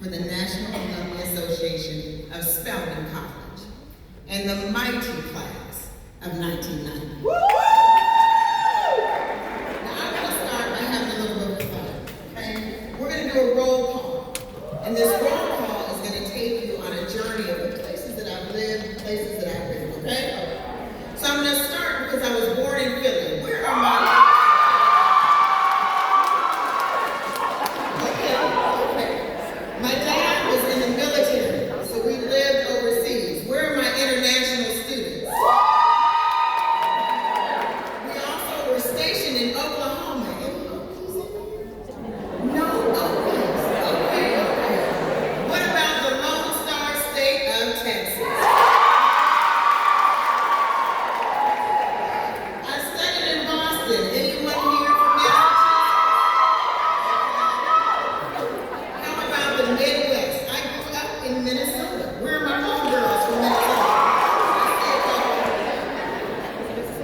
for the National Alumni Association of Spelman College and the mighty class of 1990. Now I'm going to start by having a little bit of fun, okay? We're going to do a roll call, and this roll call is going to take you on a journey of the places that I've lived, places that I've been, okay? So I'm going to start because I was born in Philly. Where are my... My dad was in the military, so we lived overseas. Where are my international students? We also were stationed in Oklahoma. Any Okies in there? No Okies. Okay. What about the Lone Star State of Texas? I studied in Boston. Anyone here from Massachusetts? How about the Midwest? I grew up in Minnesota. Where are my homegirls from Minnesota?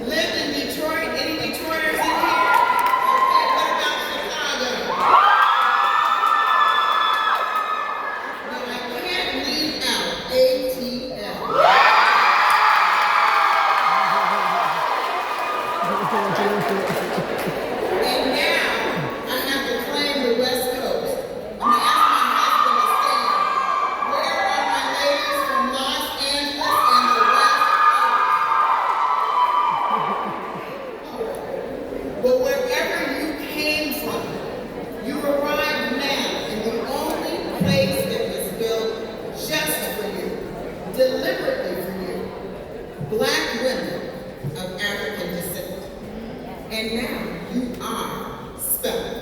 Lived in Detroit. Any Detroiters in here? Okay, what about Chicago? No, I can't leave out ATL. And now I have to claim the West Coast. I'm gonna ask my husband to stand. Where are my ladies from Los Angeles and the West Coast? But wherever you came from, you arrived now in the only place that was built just for you, deliberately for you, Black women of African descent. And now you are Spelman.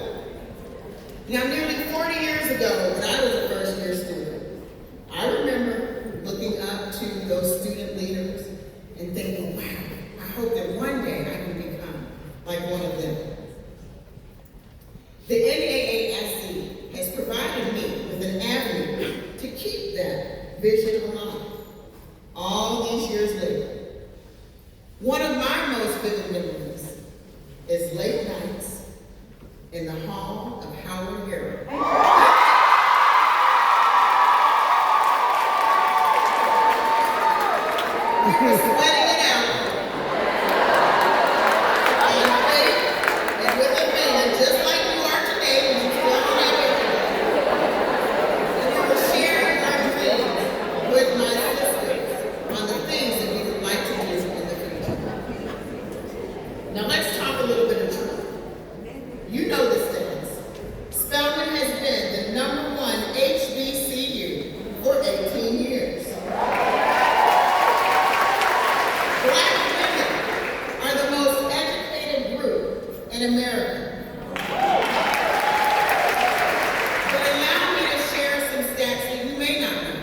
Now, nearly 40 years ago, when I was a first-year student, I remember looking up to those student leaders and thinking, wow, I hope that one day I can become like one of them. The NAASC has provided me with an avenue to keep that vision alive all these years later. One of my most vivid memories is late nights in the hall of Howard Harrod. We were sweating it out on faith and with a band, just like you are today when you come on and we were sharing our dreams with my sisters on the things that we would like to do in the future. Now let's talk a little bit of truth. You know the stats. Spelman has been the #1 HBCU for 18 years. Black women are the most educated group in America. But allow me to share some stats that you may not know.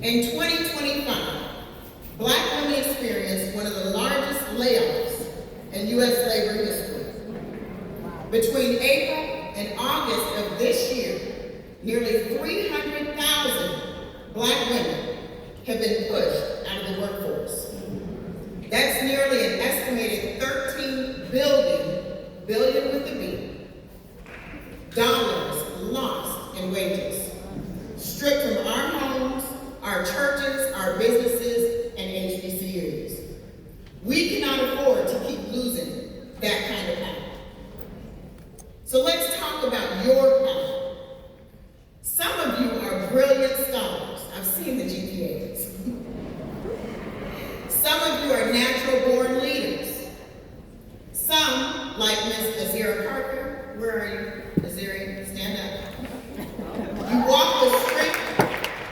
In 2025, Black women experienced one of the largest layoffs in U.S. labor history. Between April and August of this year, nearly 300,000 Black women have been pushed out of the workforce. That's nearly an estimated $13 billion with a B, dollars lost in wages, stripped from our homes, our churches, our businesses, and HBCUs. We cannot afford to keep losing that kind of power. So let's talk about your power. Some of you are brilliant scholars. I've seen the GPAs. Some of you are natural-born leaders. Some, like Miss Azira Parker, where are you, Azira? Stand up. You walk with strength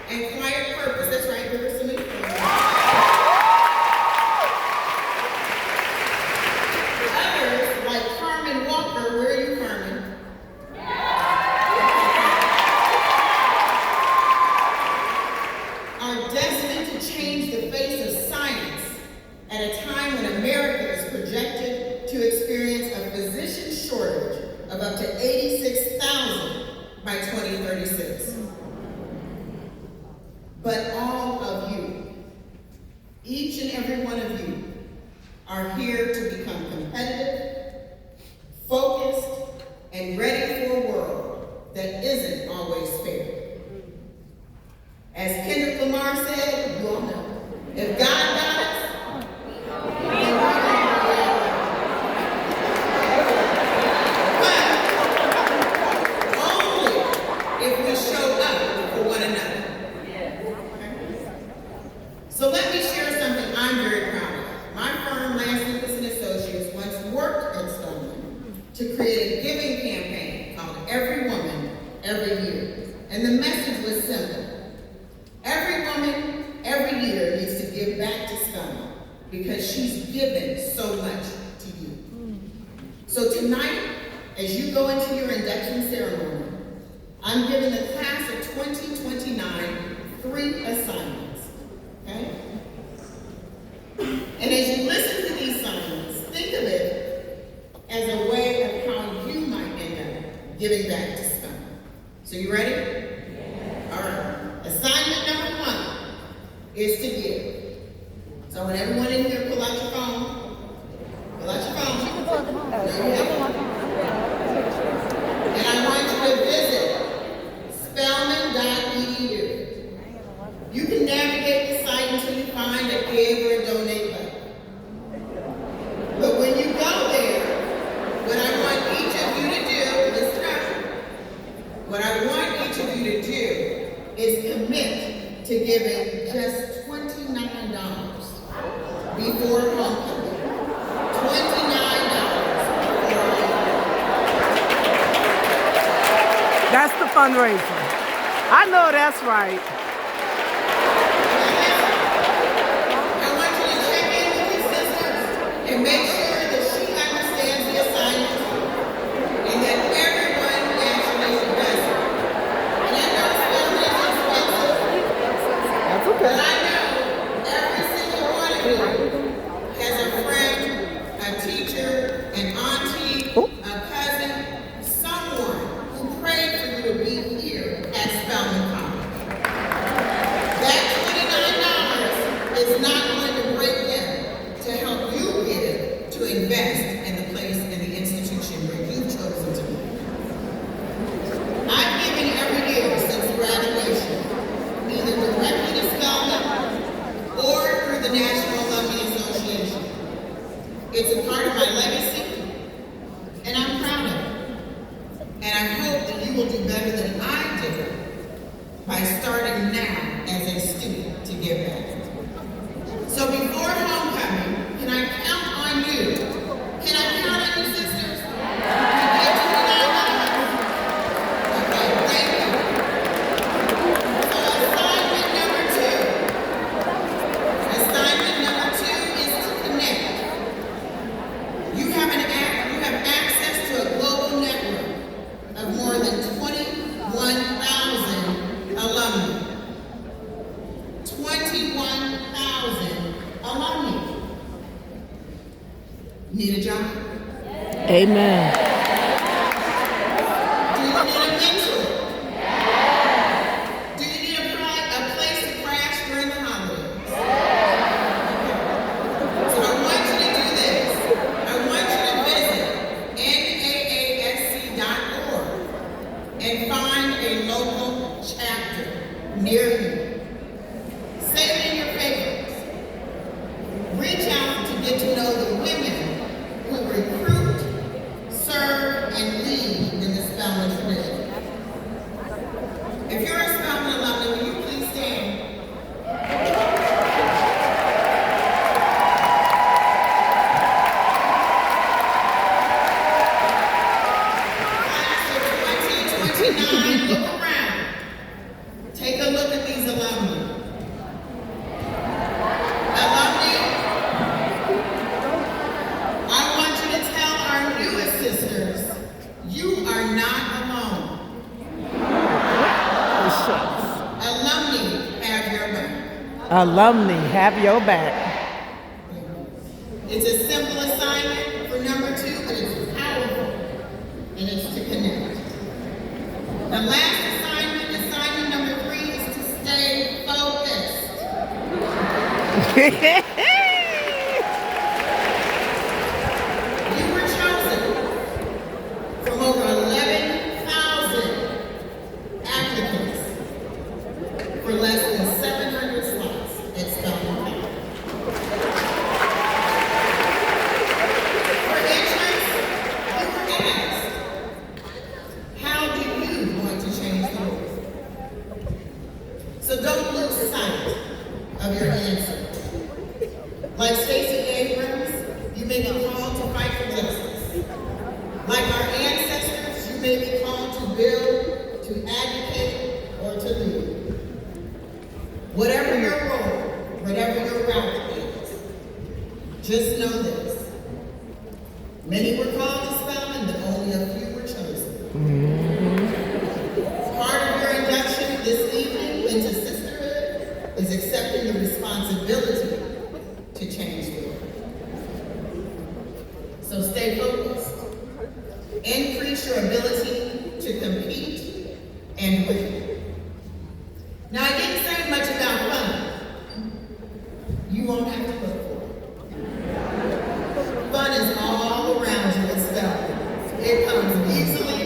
and quiet purpose. That's right, give her some influence. Others, like Carmen Walker, where are you, Carmen? Are destined to change the face of science at a time when America is projected to experience a physician shortage of up to 86,000 by 2036. But all of you, each and every one of you, are here to become competitive, focused, and ready for a world that isn't always fair. Omar said, you all know, if God got us, but only if we show up for one another. So let me share something I'm very proud of. My firm, Willis and Associates, once worked at Stoneman to create a giving campaign called Every Woman, Every Year. And the message was simple. Every woman, every year needs to give back to Stoneman because she's given so much to you. So tonight, as you go into your induction ceremony, I'm giving the class of 2029 3 assignments. Okay? And as you listen to these assignments, think of it as a way of how you might end up giving back to Stoneman. So you ready? All right. Assignment number 1 is to give. So when everyone in here pull out your phone, pull out your phone. And I want you to visit spellman.edu. You can navigate the site until you find a give or a donate button. But when you go there, what I want each of you to do, listen up. What I want each of you to do is commit to giving just $29 before homecoming. $29 before homecoming. That's the fundraiser. I know that's right. I want you to check in with your sisters and make sure that she understands the assignment and that everyone actually does it. And I know spelling is expensive, That's but okay. I know every single one of you has a friend, a teacher, an auntie, a cousin, someone who prayed for you to be here at Spelman College. That $29 is not going to break them to help you give to invest in the place and the institution where you've chosen to be. I've given every year since graduation, either directly to Spelman or through the National Alumni Association. It's a part of my legacy, and I'm proud of it. And I hope that you will do better than I did by starting now as a student to give back. So before homecoming, can I count on you? Can I count on you, sisters? To give $29? Okay, thank you. So assignment number 2 is to connect. You have access to a global network of more than 21,000 alumni. 21,000 alumni. Need a job? Amen. Do you need a mentor? Do you need a place to crash during the holidays? So I want you to do this. I want you to visit naasc.org and find a local chapter near you. Save it in your favorites. Reach out to get to know the women who recruit, serve, and lead in the Spelman tradition. If you're a Spelman alumni, will you please stand? Class of 2029, look around. Take a look at these alumni. Alumni, I want you to tell our newest sisters, you are not alone. Alumni have your back. Alumni, have your back. It's a simple assignment for number 2, but it's powerful, and it's to connect. The last assignment number 3, is to stay focused. You were chosen from over 11,000 applicants for less than 700 build, to advocate, or to lead. Whatever your role, whatever your route is, just know this. Many were called to spelling, but only a few were chosen. Part of your induction this evening into sisterhood is accepting the responsibility to change the world. So stay focused. Increase your ability to compete and win. Now, I didn't say much about fun. You won't have to look for it. Fun is all around you in spelling. It comes easily,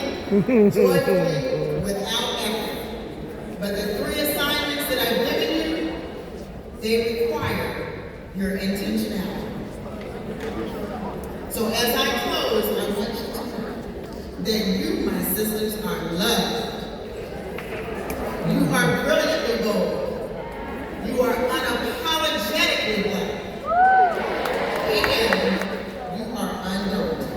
joyfully, without effort. But the 3 assignments that I've given you, they require your intentionality. So as I close, I want you to know that you, my sisters, are loved. You are brilliantly bold. You are unapologetically black. And you are undaunted.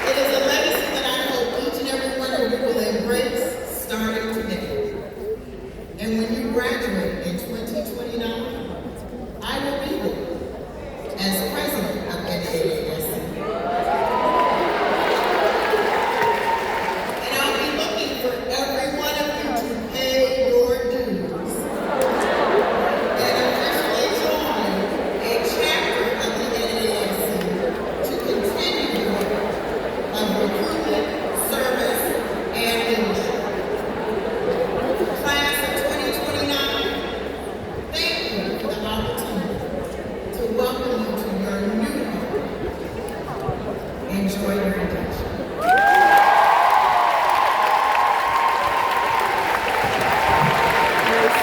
It is a legacy that I hope each and every one of you will embrace starting today. And when you graduate in 2029, I will be there as president of NAASC. And I'll be looking for every one of you to pay your dues and officially join a chapter of the NAASC to continue the work of recruitment, service, and leadership. Class of 2029, thank you for the opportunity to welcome you to your new home. Enjoy your induction. Yes,